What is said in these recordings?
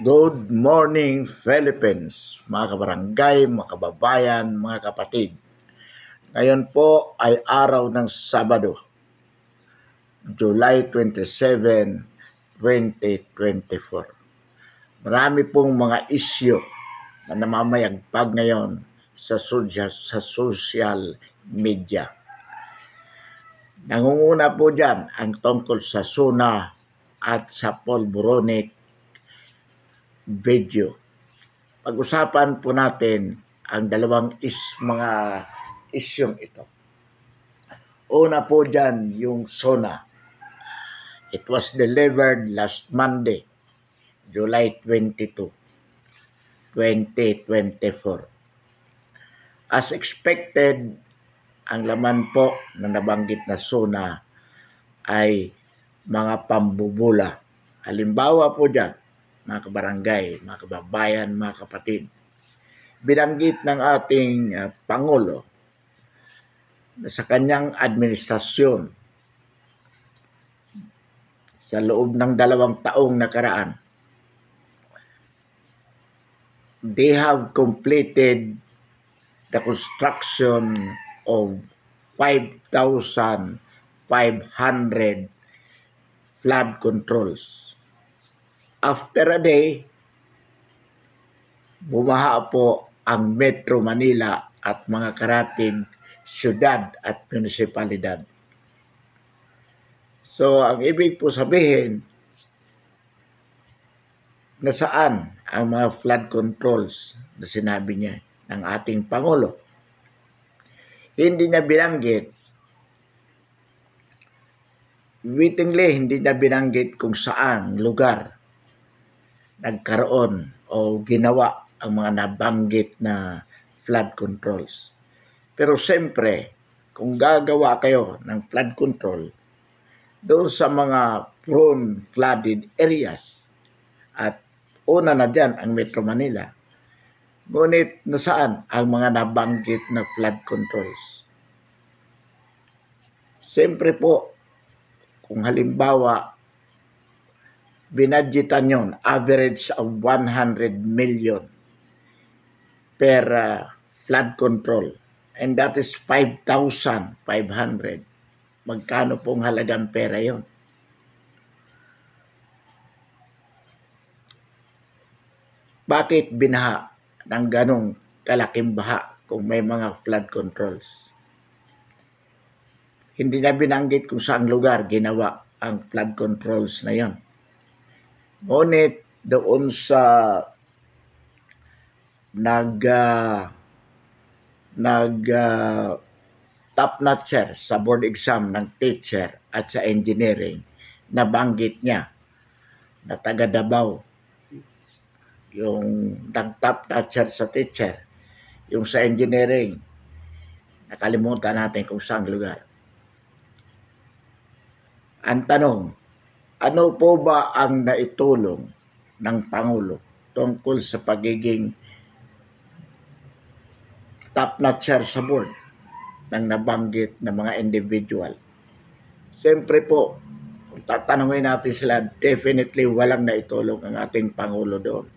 Good morning, Philippines, mga kabarangay, mga kababayan, mga kapatid. Ngayon po ay araw ng Sabado, July 27, 2024. Marami pong mga isyu na namamayagpag ngayon sa social media. Nangunguna po dyan ang tungkol sa SUNA at sa pulboronic video. Pag-usapan po natin ang dalawang mga isyong ito. Una po dyan yung SONA. It was delivered last Monday, July 22, 2024. As expected, ang laman po na nabanggit na SONA ay mga pambubula. Halimbawa po dyan, mga kabarangay, mga kababayan, mga kapatid, binanggit ng ating Pangulo na sa kanyang administrasyon sa loob ng 2 taong nakaraan, they have completed the construction of 5,500 flood controls. After a day, bumaha po ang Metro Manila at mga karatig syudad at munisipalidad. So, ang ibig po sabihin, nasaan ang mga flood controls na sinabi niya ng ating Pangulo? Hindi niya binanggit, hindi niya binanggit kung saan lugar nagkaroon o ginawa ang mga nabanggit na flood controls. Pero siyempre, kung gagawa kayo ng flood control doon sa mga prone flooded areas, at una na dyan ang Metro Manila, ngunit nasaan ang mga nabanggit na flood controls? Siyempre po, kung halimbawa, binadgetan yon average of 100 million per flood control, and that is 5,500. Magkano pong halagang pera yon? Bakit binaha ng ganong kalaking baha kung may mga flood controls? Hindi na binanggit kung saang lugar ginawa ang flood controls na yon. Ngunit doon sa top notcher sa board exam ng teacher at sa engineering, nabanggit niya na taga Davao yung nag-top notcher sa teacher, yung sa engineering, nakalimutan natin kung saang lugar. Ang tanong, ano po ba ang naitulong ng Pangulo tungkol sa pagiging top notcher sa board ng nabanggit na mga individual? Siyempre po, kung tatanungin natin sila, definitely walang naitulong ang ating Pangulo doon.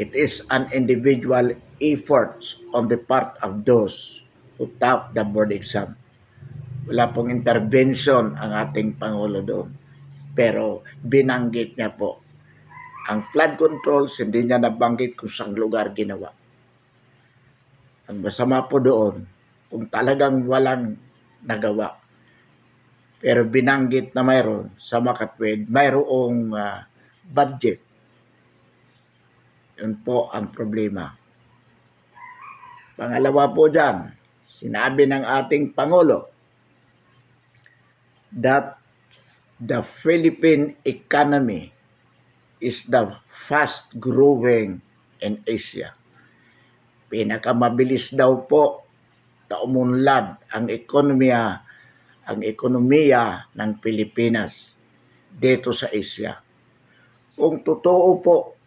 It is an individual effort on the part of those who top the board exam. Wala pong intervention ang ating Pangulo doon. Pero binanggit niya po ang flood controls, hindi niya nabanggit kung saan lugar ginawa. Ang masama po doon, kung talagang walang nagawa, pero binanggit na mayroon sa Makatwid, mayroong budget. Yun po ang problema. Pangalawa po dyan, sinabi ng ating Pangulo that the Philippine economy is the fast growing in Asia. Pinakamabilis daw po na umunlad ang ekonomiya ng Pilipinas dito sa Asia. Kung totoo po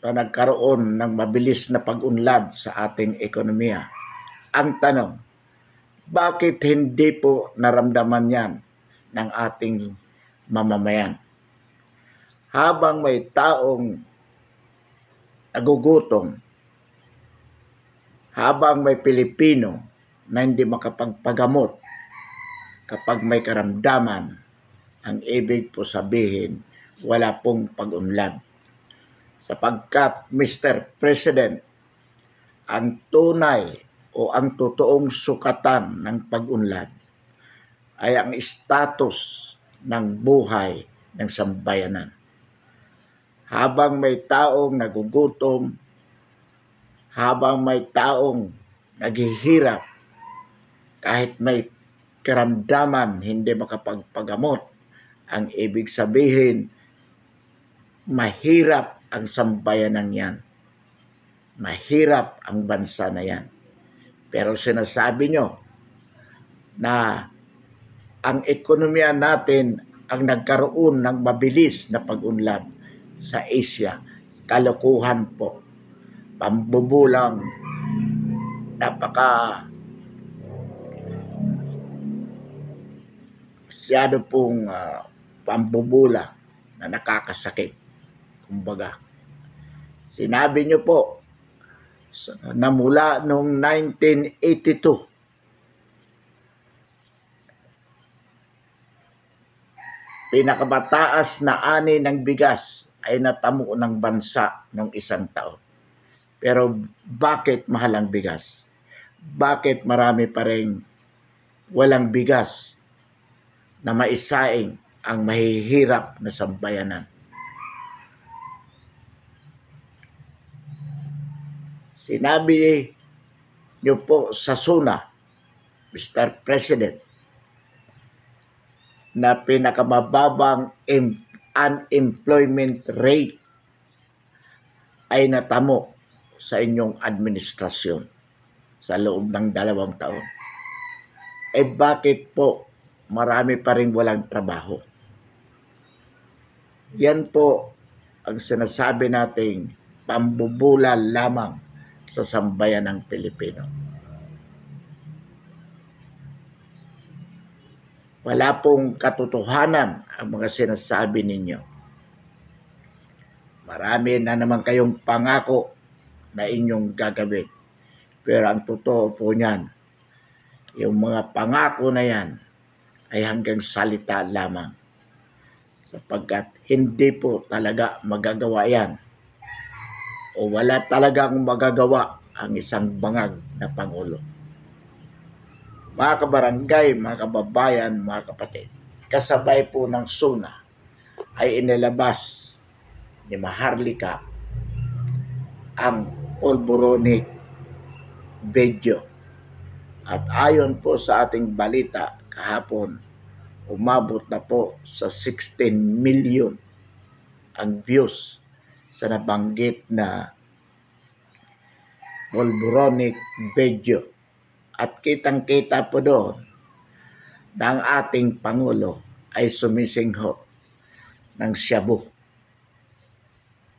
na nagkaroon ng mabilis na pag-unlad sa ating ekonomiya, ang tanong, bakit hindi po naramdaman yan ng ating mamamayan? habang may taong nagugutom, habang may Pilipino na hindi makapagpagamot kapag may karamdaman, ang ibig po sabihin, wala pong pag-unlad. Sapagkat, Mr. President, ang tunay o ang totoong sukatan ng pag-unlad ay ang status ng buhay ng sambayanan. Habang may taong nagugutom, habang may taong naghihirap, kahit may karamdaman hindi makapagpagamot, ang ibig sabihin, mahirap ang sambayanan yan. Mahirap ang bansa na yan. Pero sinasabi nyo na ang ekonomiya natin ang nagkaroon ng mabilis na pag-unlad sa Asia. Kalokohan po. Pambubulang. Masyado pong pambubula na nakakasakit. Kumbaga, sinabi nyo po na mula noong 1982, pinakamataas na ani ng bigas ay natamo ng bansa ng isang taon. Pero bakit mahal ang bigas? Bakit marami pa rin walang bigas na maisaing ang mahihirap na sambayanan? Sinabi niyo po sa SUNA, Mr. President, na pinakamababang unemployment rate ay natamo sa inyong administrasyon sa loob ng 2 taon. Eh bakit po marami pa rin walang trabaho? Yan po ang sinasabi nating pambubula lamang sa sambayan ng Pilipino. Wala pong katotohanan ang mga sinasabi ninyo. Marami na naman kayong pangako na inyong gagawin. Pero ang totoo po niyan, yung mga pangako na yan ay hanggang salita lamang. Sapagkat hindi po talaga magagawa yan. O wala talagang magagawa ang isang bangag na Pangulo. Mga kabarangay, mga kababayan, mga kapatid, kasabay po ng SUNA ay inilabas ni Maharlika ang pulboronic video. At ayon po sa ating balita kahapon, umabot na po sa 16 million ang views sa nabanggit na pulboronic video. At kitang-kita po doon na ang ating Pangulo ay sumisinghot ng shabu.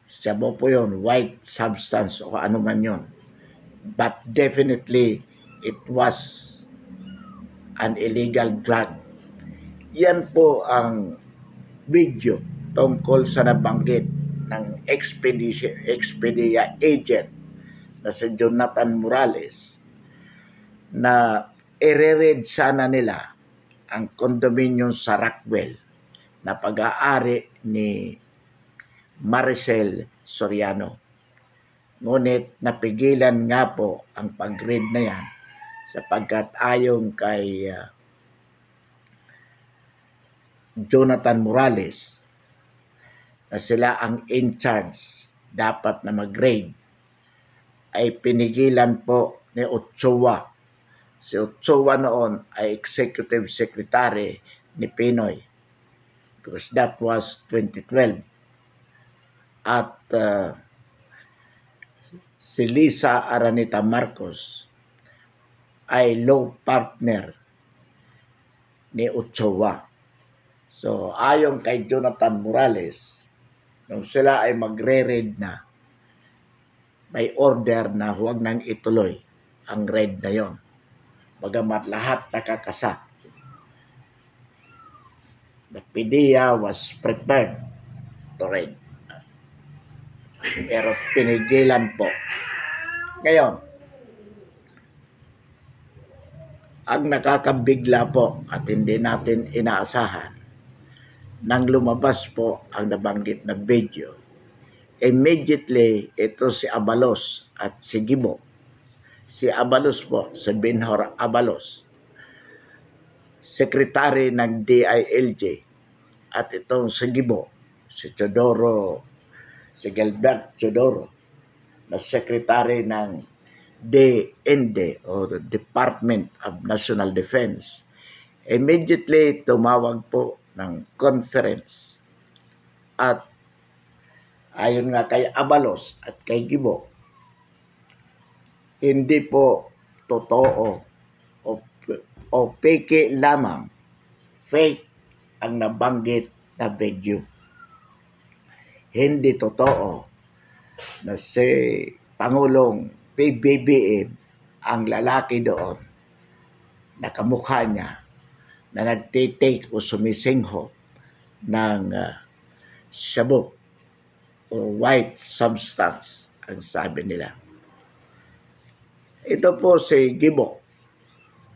Shabu po yun, white substance o ano man yun. But definitely, it was an illegal drug. Yan po ang video tungkol sa nabanggit ng Expedia agent na si Jonathan Morales na i-raid sana nila ang condominium sa Rockwell na pag-aari ni Maricel Soriano. Ngunit napigilan nga po ang pag-raid na yan sapagkat ayon kay Jonathan Morales na sila ang in charge dapat na mag-raid, ay pinigilan po ni Ochoa. Si Ochoa noon ay executive secretary ni Pinoy because that was 2012. At si Lisa Araneta Marcos ay law partner ni Ochoa. So ayon kay Jonathan Morales, nung sila ay magre-raid na, may order na huwag nang ituloy ang raid na yon. Bagamat lahat nakakasa. The PDEA was prepared to read. Pero pinigilan po. Ngayon, ang nakakabigla po at hindi natin inaasahan, nang lumabas po ang nabanggit na video, immediately ito si Abalos at si Gibo. Si Abalos po, si Benhur Abalos, sekretary ng DILG, at itong si Gibo, si Teodoro, si Gilbert Teodoro, na secretary ng DND o Department of National Defense, immediately tumawag po ng conference. At ayon nga kay Abalos at kay Gibo, hindi po totoo o peke lamang, fake ang nabanggit na video. Hindi totoo na si Pangulong PBBM ang lalaki doon, nakamukha niya, na nagtitake o sumisingho ng shabu o white substance, ang sabi nila. Ito po si Gibo,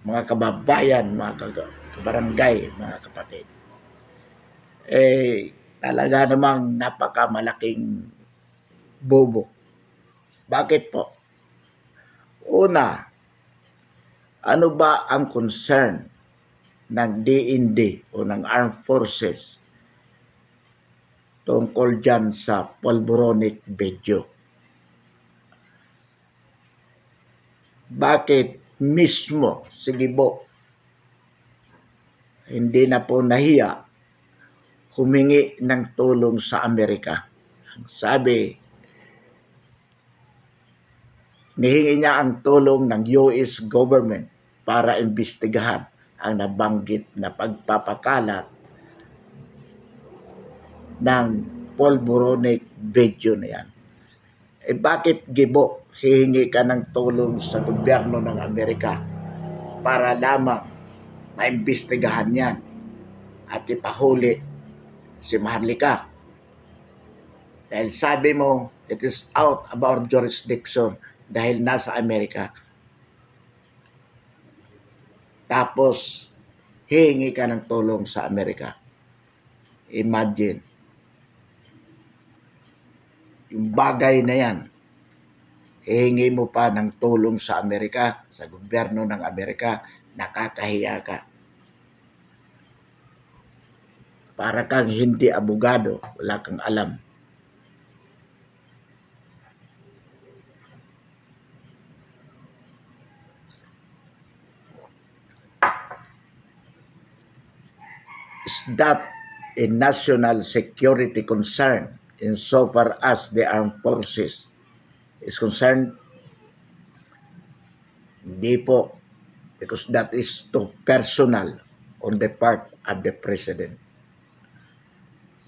mga kababayan, mga kabarangay, mga kapatid. Talaga namang napakamalaking bobo. Bakit po? Una, ano ba ang concern ng DND o ng Armed Forces tungkol dyan sa polboronic video? Bakit mismo si Gibo hindi na po nahiya humingi ng tulong sa Amerika? Ang sabi, nihingi niya ang tulong ng US government para imbestigahan ang nabanggit na pagpapakalat ng polboronic video na yan. Bakit, Gibo, hihingi ka ng tulong sa gobyerno ng Amerika para lamang maimbestigahan yan at ipahuli si Maharlika? Dahil sabi mo, it is out of our jurisdiction dahil nasa Amerika. Tapos, hihingi ka ng tulong sa Amerika. Imagine, yung bagay na yan, hihingi mo pa ng tulong sa Amerika, sa gobyerno ng Amerika, nakakahiya ka. Para kang hindi abogado, wala kang alam. Is that a national security concern insofar as the armed forces is concerned? Hindi po, because that is too personal on the part of the president.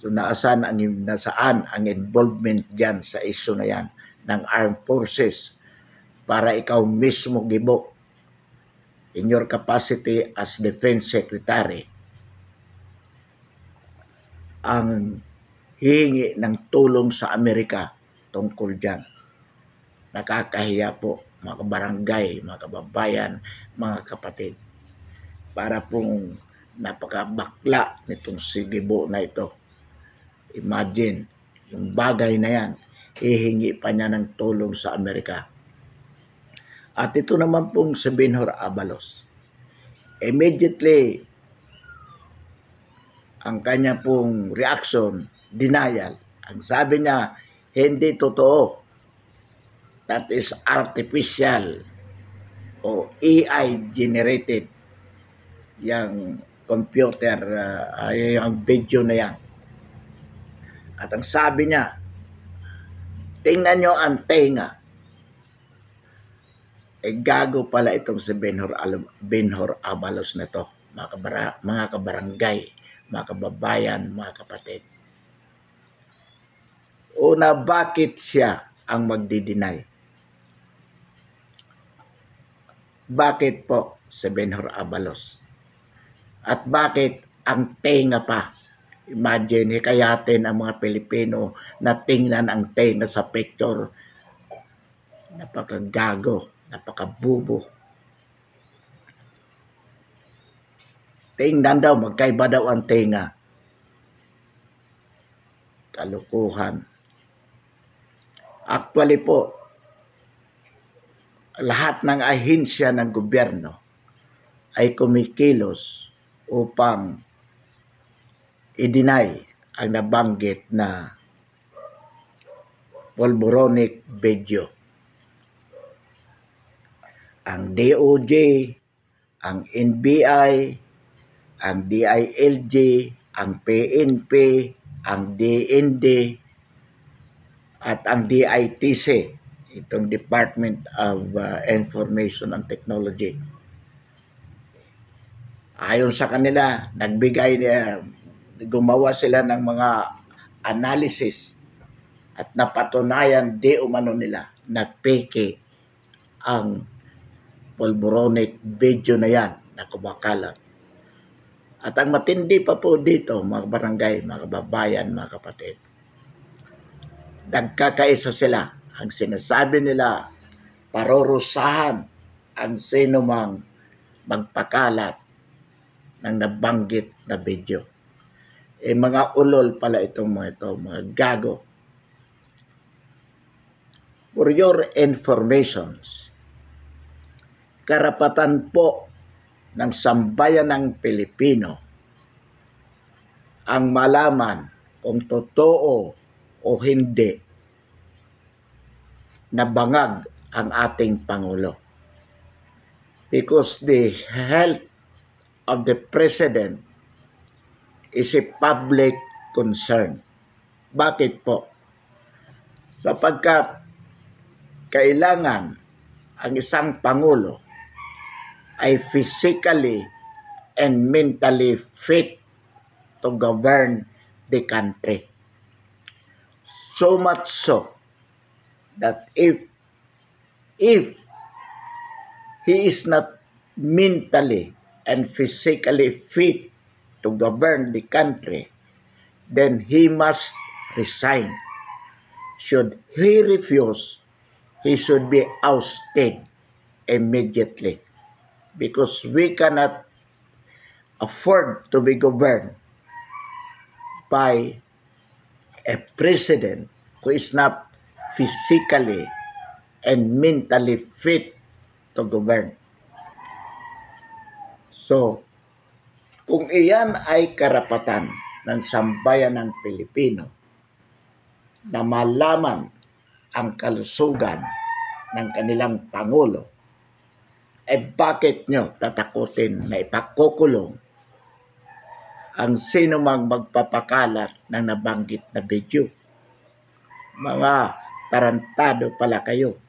So nasaan ang involvement dyan sa issue na yan ng armed forces para ikaw mismo, Gibo, in your capacity as defense secretary, ang hihingi ng tulong sa Amerika tungkol dyan? Nakakahiya po, mga kabarangay, mga kababayan, mga kapatid. Para pong napakabakla nitong si Gibo na ito. Imagine, yung bagay na yan, hihingi pa niya ng tulong sa Amerika. At ito naman pong si Benhur Abalos, immediately, ang kanya pong reaction, denial. Ang sabi niya, hindi totoo. That is artificial o AI generated yung computer, yung video na yan. At ang sabi niya, tingnan nyo ang tenga. Gago pala itong si Benhur Abalos na to, mga kabarangay, mga kababayan, mga kapatid. Una, bakit siya ang magdi-deny? Bakit po si Benhur Abalos? At bakit ang tenga pa Imagine, hikayatin ang mga Pilipino na tingnan ang tenga sa picture. Napakagago, napakabubo. Tingnan daw, magkaiba daw ang tenga. Kalukuhan. Actually po, lahat ng ahensya ng gobyerno ay kumikilos upang i-deny ang nabanggit na polboronic video. Ang DOJ, ang NBI, ang DILG, ang PNP, ang DND, at ang DITC, itong Department of Information and Technology. Ayon sa kanila, gumawa sila ng mga analysis at napatunayan di umano nila na peke ang polboronic video na yan na kumakalat. At ang matindi pa po dito, mga barangay, mga kababayan, mga kapatid, nagkakaisa sila. Ang sinasabi nila, parurusahan ang sino mang magpakalat ng nabanggit na video. Mga ulol pala itong mga ito, mga gago. For your informations, karapatan po ng sambayan ng Pilipino ang malaman kung totoo o hindi na bangag ang ating Pangulo. Because the health of the President is a public concern. Bakit po? Sapagkat kailangan ang isang Pangulo ay physically and mentally fit to govern the country. So much so that if he is not mentally and physically fit to govern the country, then he must resign. Should he refuse, he should be ousted immediately, because we cannot afford to be governed by a president who is not physically and mentally fit to govern. So, kung iyan ay karapatan ng sambayan ng Pilipino na malaman ang kalusugan ng kanilang Pangulo, bakit nyo tatakutin na ipakukulong ang sino mang magpapakalat ng nabanggit na video? Mga tarantado pala kayo,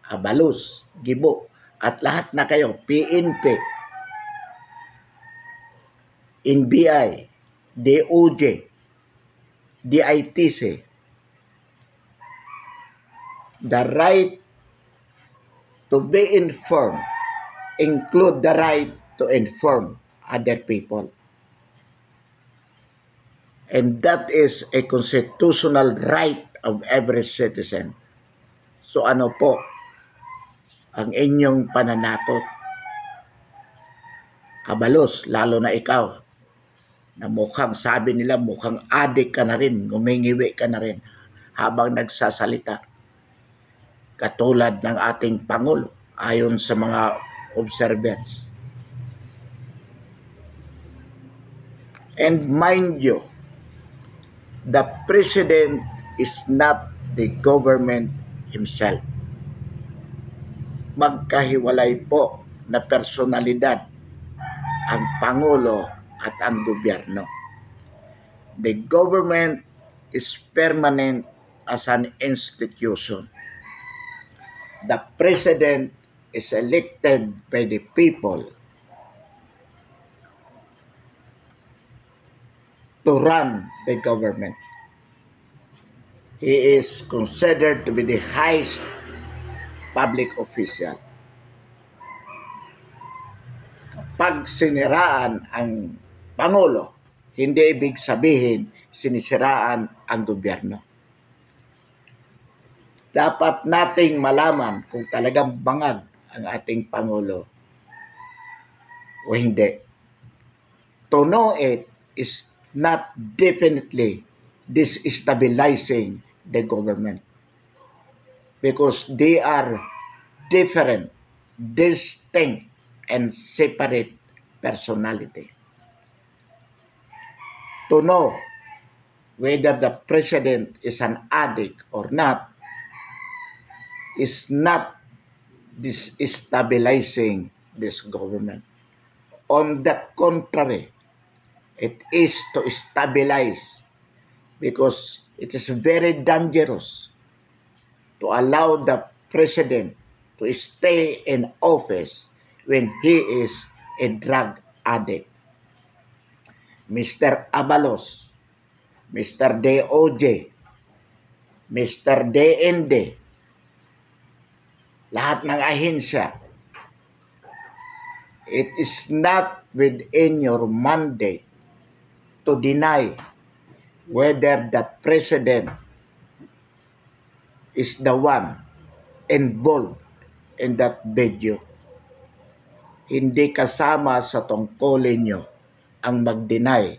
abalos, gibo, at lahat na kayo, PNP, NBI, DOJ, DITC, the right to be informed include the right to inform other people. And that is a constitutional right of every citizen. So ano po ang inyong pananakot? Abalos, lalo na ikaw, na mukhang, sabi nila, mukhang adik ka na rin, ngumingiwi ka na rin habang nagsasalita. Katulad ng ating Pangulo, ayon sa mga observers. And mind you, the President is not the government himself. Magkahiwalay po na personalidad ang Pangulo at ang gobyerno. The government is permanent as an institution. The President is elected by the people to run the government. He is considered to be the highest public official. Kapag siniraan ang Pangulo, Hindi ibig sabihin sinisiraan ang gobyerno. Dapat nating malaman kung talagang bangag ang ating Pangulo o hindi. To know it is not definitely destabilizing the government because they are different, distinct, and separate personality. To know whether the president is an addict or not is not destabilizing this government. On the contrary, it is to stabilize because it is very dangerous to allow the president to stay in office when he is a drug addict. Mr. Abalos, Mr. DOJ, Mr. DND, lahat ng ahensya, it is not within your mandate to deny whether the president is the one involved in that video. Hindi kasama sa tungkulin nyo ang mag-deny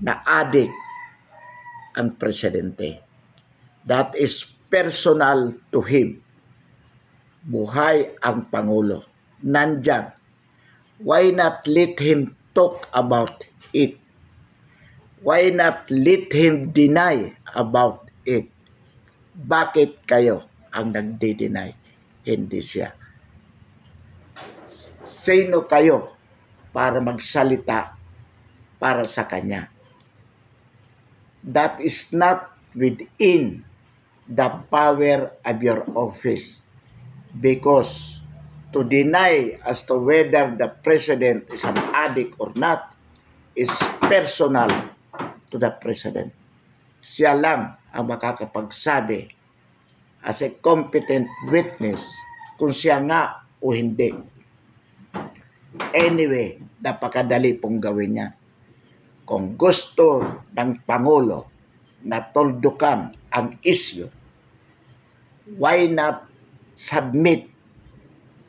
na addict ang presidente. That is personal to him. Buhay ang Pangulo. Nandyan. Why not let him talk about it? Why not let him deny about it? Bakit kayo ang nagdi-deny? Hindi siya. Sino kayo para magsalita para sa kanya? That is not within the power of your office because to deny as to whether the president is an addict or not is personal to the president. Siya lang ang makakapagsabi as a competent witness kung siya nga o hindi. Anyway, napakadali pong gawin niya. Kung gusto ng Pangulo na toldukan ang issue, why not submit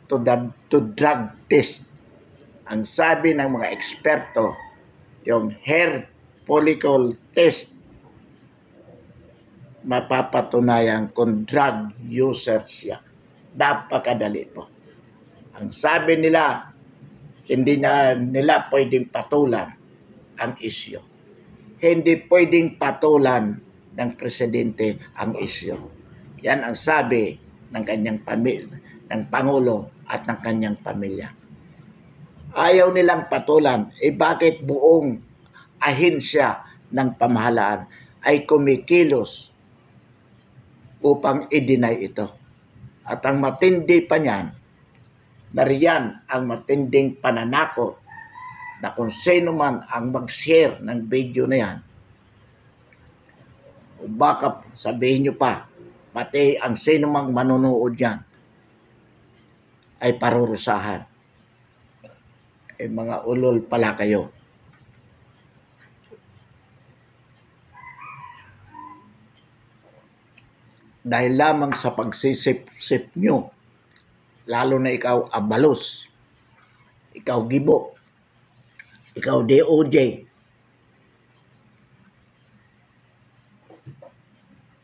to drug test? Ang sabi ng mga eksperto, yung hair follicle test, mapapatunayan kung drug user siya. Napakadali po. Ang sabi nila, hindi nila pwedeng patulan ang issue. Hindi pwedeng patulan ng presidente ang issue. Yan ang sabi ng kanyang pamilya, ng Pangulo at ng kanyang pamilya. Ayaw nilang patulan, bakit buong ahensya ng pamahalaan ay kumikilos upang i-deny ito? At ang matindi pa niyan, nariyan ang matinding pananakot na kung sino man ang mag-share ng video na yan, o baka sabihin nyo pa, pati ang sino mang manonood yan, ay parurusahan. Mga ulol pala kayo. Dahil lamang sa pagsisip-sip nyo, lalo na ikaw Abalos, ikaw Gibo, ikaw DOJ,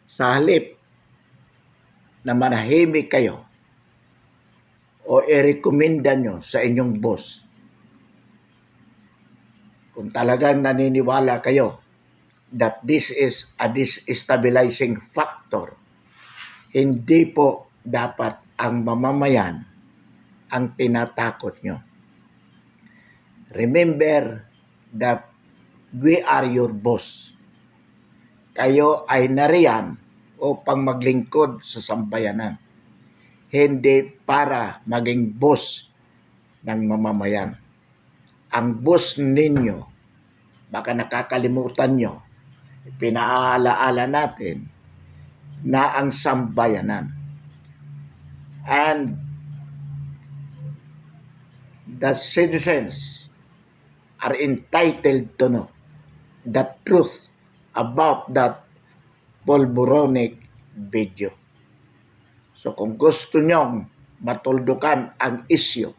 sa halip na manahimik kayo o i-recommenda nyo sa inyong boss, kung talagang naniniwala kayo that this is a destabilizing factor, hindi po dapat ang mamamayan ang tinatakot nyo. Remember that we are your boss. Kayo ay nariyan upang maglingkod sa sambayanan, hindi para maging boss ng mamamayan. Ang boss ninyo, baka nakakalimutan nyo, pinaalaala natin na ang sambayanan. And the citizens are entitled to know the truth about that pulboronic video. So kung gusto nyong matuldukan ang isyu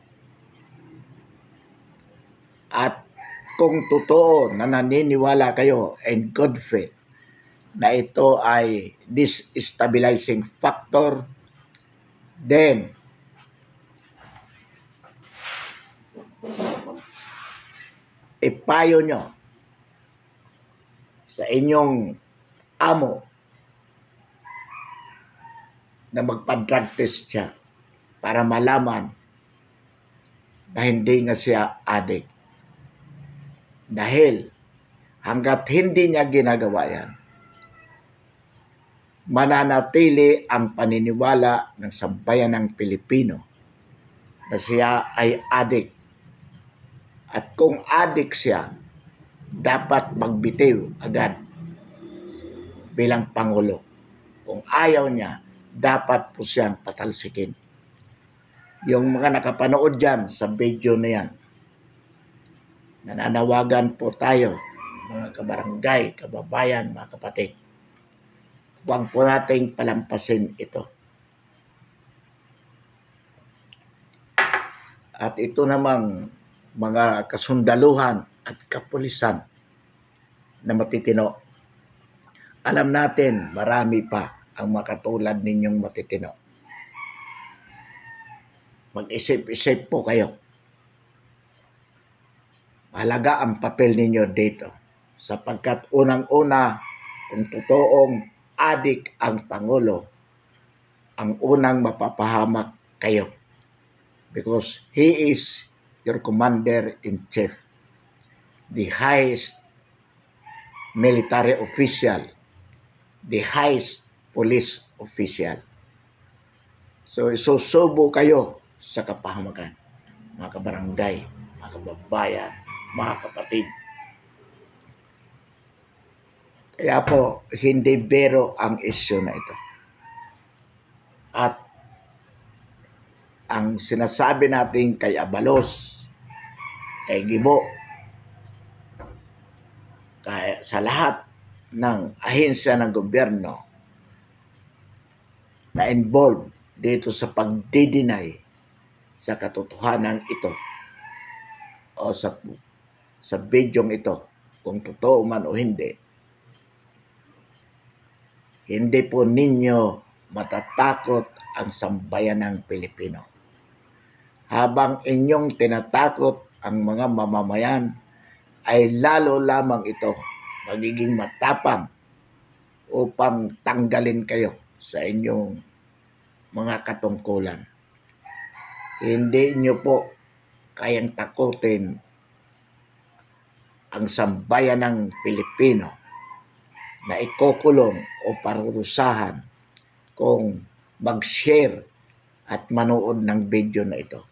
at kung totoo na naniniwala kayo in good faith na ito ay destabilizing factor, then ipayo nyo sa inyong amo na magpa-drug test siya para malaman na hindi nga siya addict. Dahil hanggat hindi niya ginagawa yan, mananatili ang paniniwala ng sambayan ng Pilipino na siya ay addict. At kung addict siya, dapat magbitiw agad bilang Pangulo. Kung ayaw niya, dapat po siyang patalsikin. Yung mga nakapanood dyan sa video na yan, nananawagan po tayo, mga kabarangay, kababayan, mga kapatid. Huwag po nating palampasin ito. At ito namang mga kasundaluhan at kapulisan na matitino. Alam natin, marami pa ang makatulad ninyong matitino. Mag-isip-isip po kayo. Mahalaga ang papel ninyo dito sapagkat unang-una, kung totoong adik ang Pangulo, ang unang mapapahamak kayo because he is your commander-in-chief, the highest military official, the highest police official. So isusubo kayo sa kapahamakan, mga kabarangay, mga kababayan, mga kapatid. Kaya po, hindi biro ang issue na ito. At ang sinasabi natin kay Abalos, kay Gibo, kaya sa lahat ng ahensya ng gobyerno na involved dito sa pagdidinay sa katotohanan ito o sa bidyong ito, kung totoo man o hindi po ninyo matatakot ang sambayan ng Pilipino. Habang inyong tinatakot ang mga mamamayan, ay lalo lamang ito magiging matapang upang tanggalin kayo sa inyong mga katungkulan. Hindi nyo po kayang takutin ang sambayan ng Pilipino na ikukulong o parurusahan kung mag-share at manood ng video na ito.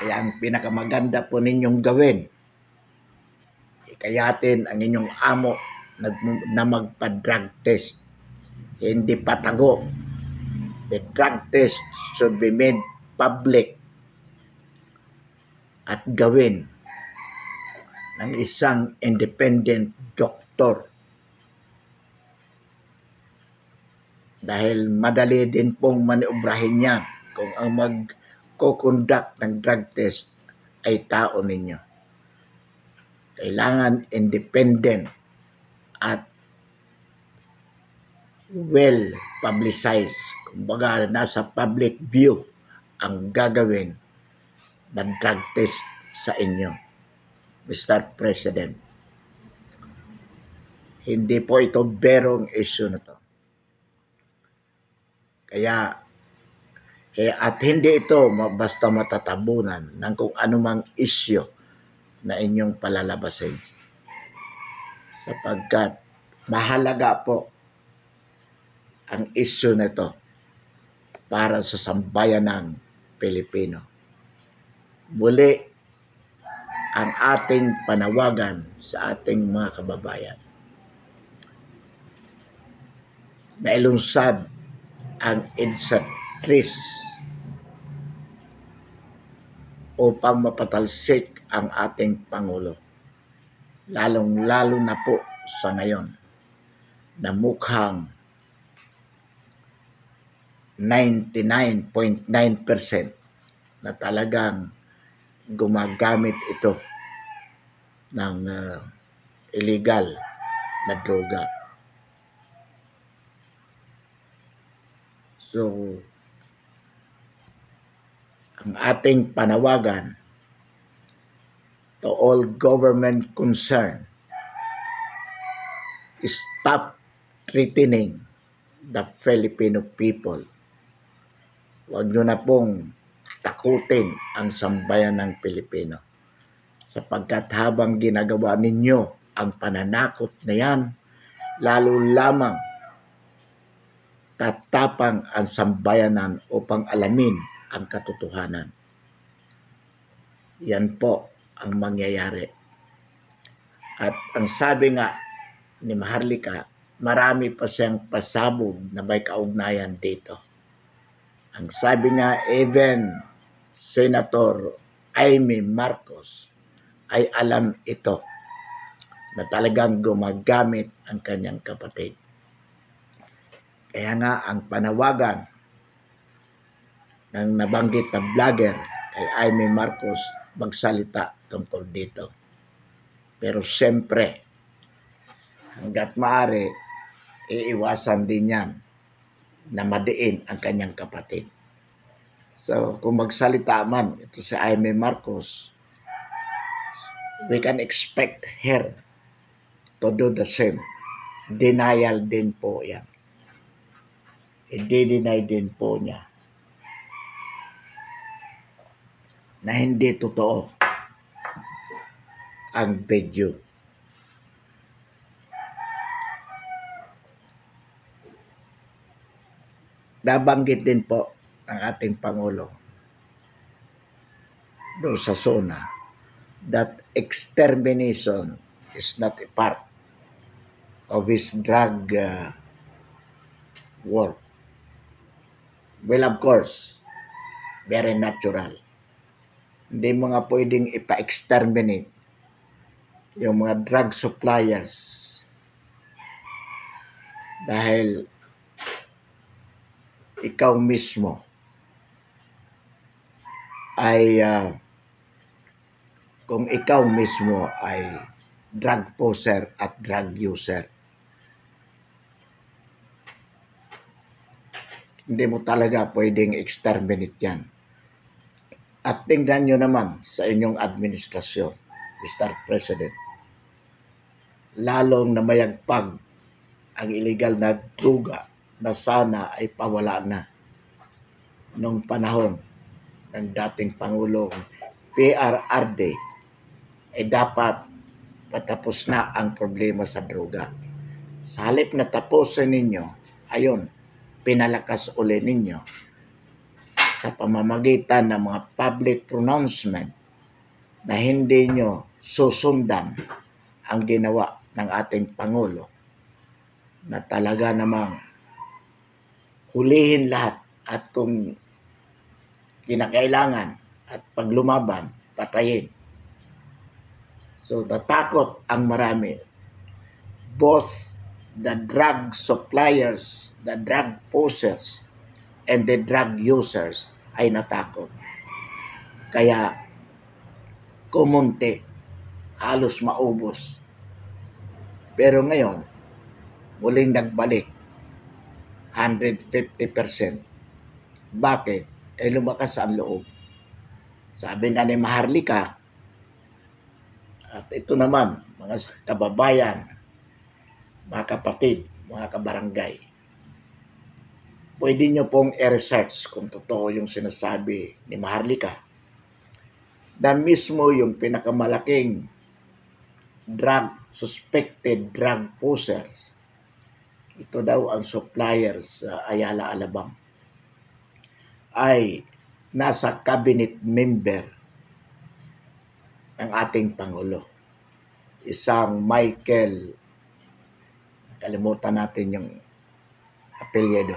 Kaya ang pinakamaganda po ninyong gawin, ikayatin ang inyong amo na magpa-drug test. Hindi patago. The drug test should be made public at gawin ng isang independent doctor. Dahil madali din pong maniobrahin yan kung ang mag-conduct ng drug test ay tao ninyo. Kailangan independent at well publicized. Kumbaga nasa public view ang gagawin ng drug test sa inyo, Mr. President. Hindi po ito berong issue na to. Kaya at hindi ito basta matatabunan ng kung anumang issue na inyong palalabasin. Sapagkat mahalaga po ang issue na ito para sa sambayan ng Pilipino. Muli ang ating panawagan sa ating mga kababayan na ilunsad ang EDSA 3 upang mapatalsik ang ating Pangulo. Lalong-lalo na po sa ngayon na mukhang 99.9% na talagang gumagamit ito ng illegal na droga. So, ang ating panawagan to all government concerned is stop threatening the Filipino people. Huwag nyo na pong takutin ang sambayan ng Pilipino. Sapagkat habang ginagawa ninyo ang pananakot na yan, lalo lamang tatapang ang sambayanan upang alamin ang katotohanan. Yan po ang mangyayari. At ang sabi nga ni Maharlika, marami pa siyang pasabog na may kaugnayan dito. Ang sabi niya, even Senator Amy Marcos ay alam ito na talagang gumagamit ang kanyang kapatid. Kaya nga ang panawagan ng nabanggit na vlogger kay Amy Marcos magsalita tungkol dito. Pero siyempre, hanggat maaari, iiwasan din yan na madiin ang kanyang kapatid. So, kung magsalita man ito si Amy Marcos, we can expect her to do the same. Denial din po yan. I-deny din po niya na hindi totoo ang video. Nabanggit din po ng ating Pangulo doon sa SONA that extermination is not a part of his drug war. Well, of course, very natural. Hindi mo nga pwedeng ipa-exterminate yung mga drug suppliers dahil ikaw mismo ay kung ikaw mismo ay drug poser at drug user, hindi mo talaga pwedeng exterminate yan. At tingnan nyo naman sa inyong administrasyon, Mr. President, lalong namayagpag ang illegal na droga na sana ay pawala na nung panahon ng dating Pangulong PRRD, ay dapat patapos na ang problema sa droga. Sa halip na tapusin ninyo, ayun, pinalakas uli ninyo sa pamamagitan ng mga public pronouncement na hindi nyo susundan ang ginawa ng ating Pangulo na talaga namang hulihin lahat at kung kinakailangan at paglumaban, patayin. So, natakot ang marami. Both the drug suppliers, the drug posers, and the drug users ay natakot. Kaya, kumunti, halos maubos. Pero ngayon, muling nagbalik, 150%. Bakit? Lumakas ang loob. Sabi nga ni Maharlika, at ito naman, mga kababayan, mga kapatid, mga kabarangay, pwede nyo pong i-research kung totoo yung sinasabi ni Maharlika na mismo yung pinakamalaking suspected drug posers, ito daw ang suppliers sa Ayala Alabang, ay nasa cabinet member ng ating Pangulo. Isang Michael, kalimutan natin yung apelyido.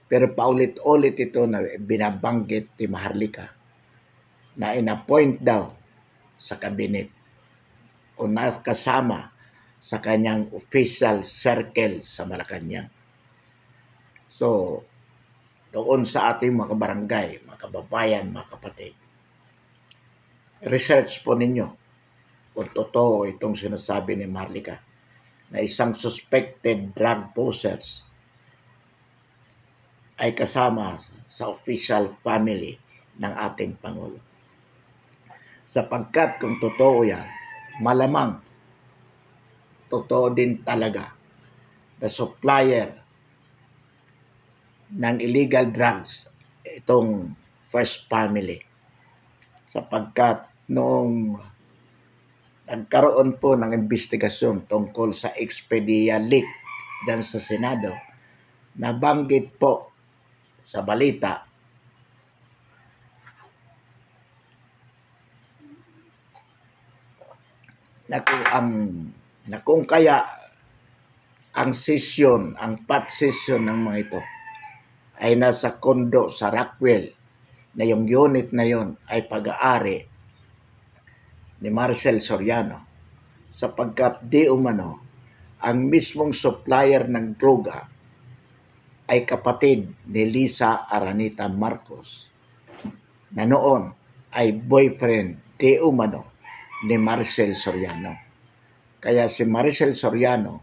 Pero paulit-ulit ito na binabanggit ni Maharlika na inappoint daw sa kabinet o nakasama sa kanyang official circle sa Malacanang. So, doon sa ating mga barangay, mga kababayan, mga kapatid, research po ninyo kung totoo itong sinasabi ni Marlica na isang suspected drug pushers ay kasama sa official family ng ating Pangulo. Sapagkat kung totoo yan, malamang totoo din talaga na supplier ng illegal drugs itong first family. Sapagkat noong nagkaroon po ng investigasyon tungkol sa Expedia leak dyan sa Senado, nabanggit po sa balita na kung kaya ang session, ang pot session ng mga ito ay nasa kondo sa Rockwell, na yung unit na yon ay pag-aari ni Marcel Soriano, sapagkat di umano ang mismong supplier ng droga ay kapatid ni Lisa Aranita Marcos, na noon ay boyfriend di umano ni Marcel Soriano. Kaya si Marcel Soriano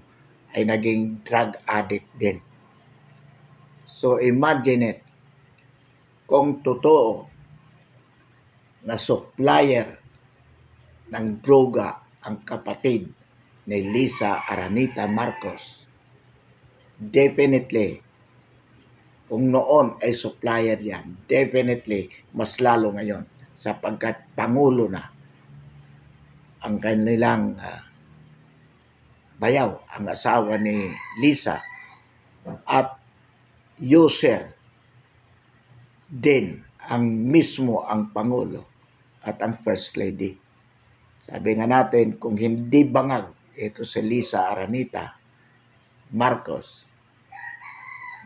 ay naging drug addict din. So imagine it, kung totoo na supplier ng droga ang kapatid ni Lisa Aranita Marcos, definitely, kung noon ay supplier yan, definitely mas lalo ngayon sapagkat Pangulo na ang kanilang bayaw, ang asawa ni Lisa, at user din ang mismo ang Pangulo at ang First Lady. Sabi nga natin, kung hindi bangag ito si Lisa Aranita Marcos,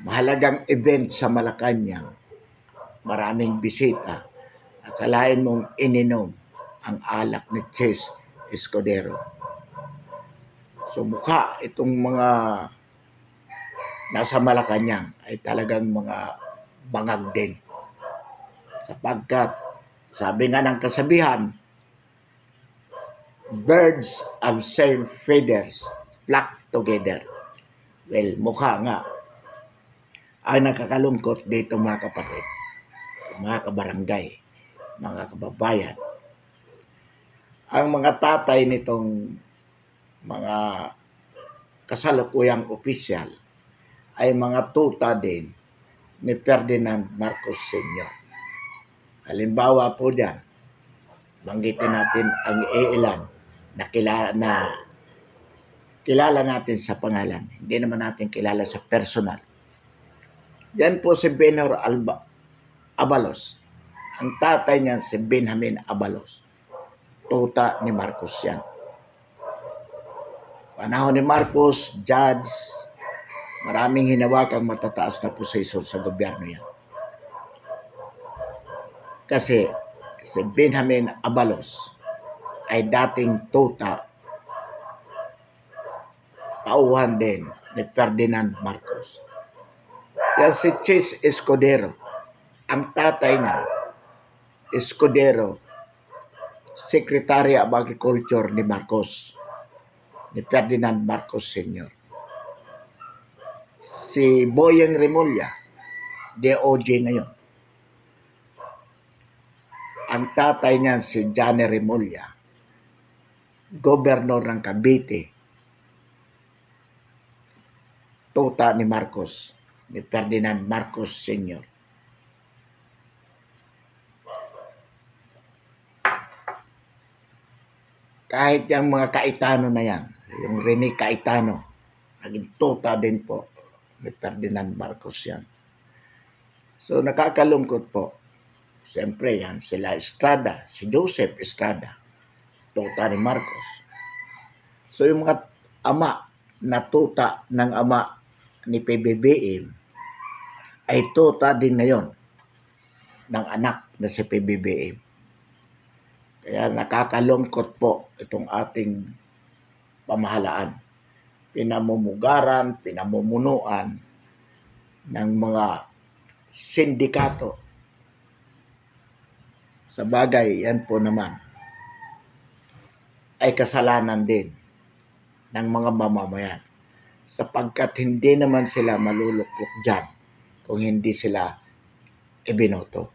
mahalagang event sa Malacanang, maraming bisita, akalain mong ininom ang alak ni Chase Escudero. So mukha itong mga nasa Malacanang ay talagang mga bangag din. Sapagkat sabi nga ng kasabihan, birds of same feathers flock together. Well, mukha nga. Ang nakakalungkot dito mga kapatid, mga kabarangay, mga kababayan, ang mga tatay nitong mga kasalukuyang opisyal ay mga tuta din ni Ferdinand Marcos Sr. Halimbawa po dyan, banggitin natin ang ilan na kilala natin sa pangalan. Hindi naman natin kilala sa personal. Yan po si Benhur Abalos. Ang tatay niya si Benjamin Abalos. Tuta ni Marcos yan. Panahon ni Marcos, judge, maraming hinawakang matataas na posisyon sa gobyerno yan. Kasi si Benjamin Abalos ay dating tuta, pauhan din ni Ferdinand Marcos. Yan si Chase Escudero, ang tatay niya, Escudero, Secretary of Agriculture ni Marcos, ni Ferdinand Marcos Sr. Si Boyeng Remulla, DOJ ngayon. Ang tatay niya si Johnny Remulla, Governor ng Cavite, tuta ni Marcos, ni Ferdinand Marcos Sr. Kahit yung mga Kaitano na yan, yung Rene Kaitano, naging tuta din po ni Ferdinand Marcos yan. So nakakalungkot po. Siyempre yan, sila Estrada, si Joseph Estrada, tuta ni Marcos. So yung mga ama na tuta ng ama ni PBBM ay tuta din ngayon ng anak na si PBBM. Kaya nakakalungkot po itong ating pamahalaan. Pinamumugaran, pinamumunuan ng mga sindikato. Sa bagay, yan po naman ay kasalanan din ng mga mamamayan sapagkat hindi naman sila maluluklok dyan kung hindi sila ibinoto.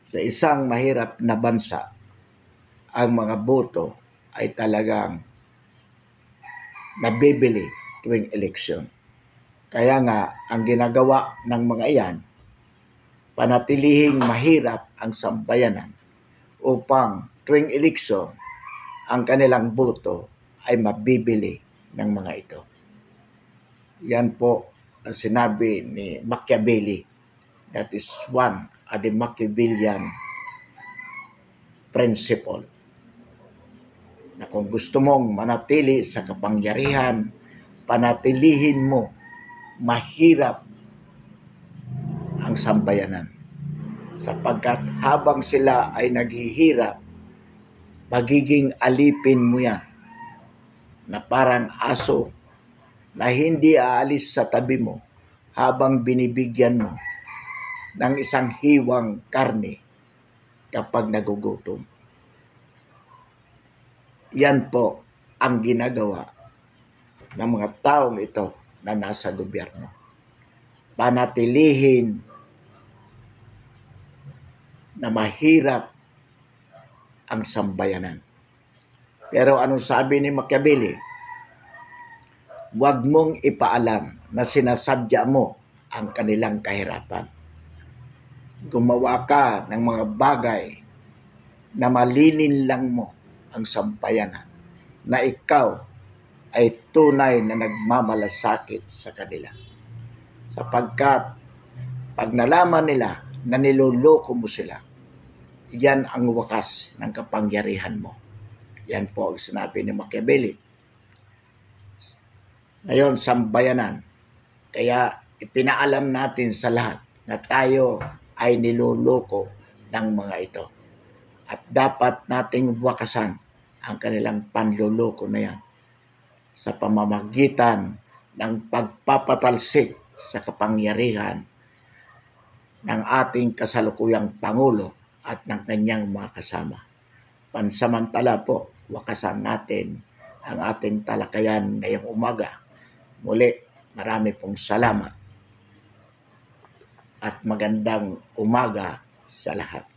Sa isang mahirap na bansa, ang mga boto ay talagang nabibili tuwing eleksyon. Kaya nga, ang ginagawa ng mga iyan, panatilihing mahirap ang sambayanan upang tuwing eleksyon, ang kanilang boto ay mabibili ng mga ito. Yan po ang sinabi ni Machiavelli. That is one of the Machiavellian principle. Na kung gusto mong manatili sa kapangyarihan, panatilihin mo mahirap ang sambayanan. Sapagkat habang sila ay naghihirap, magiging alipin mo yan na parang aso na hindi aalis sa tabi mo habang binibigyan mo ng isang hiwang karne kapag nagugutom. Yan po ang ginagawa ng mga taong ito na nasa gobyerno. Panatilihin na mahirap ang sambayanan. Pero anong sabi ni Machiavelli? Huwag mong ipaalam na sinasadya mo ang kanilang kahirapan. Gumawa ka ng mga bagay na malinin lang mo ang sambayanan na ikaw ay tunay na nagmamalasakit sa kanila. Sapagkat pag nalaman nila na niloloko mo sila, yan ang wakas ng kapangyarihan mo. Yan po ang sinabi ni Machiavelli. Ngayon, sambayanan. Kaya ipinaalam natin sa lahat na tayo ay niloloko ng mga ito. At dapat nating wakasan ang kanilang panloloko na yan sa pamamagitan ng pagpapatalsik sa kapangyarihan ng ating kasalukuyang Pangulo at ng kanyang mga kasama. Pansamantala po, wakasan natin ang ating talakayan ngayong umaga. Muli, marami pong salamat at magandang umaga sa lahat.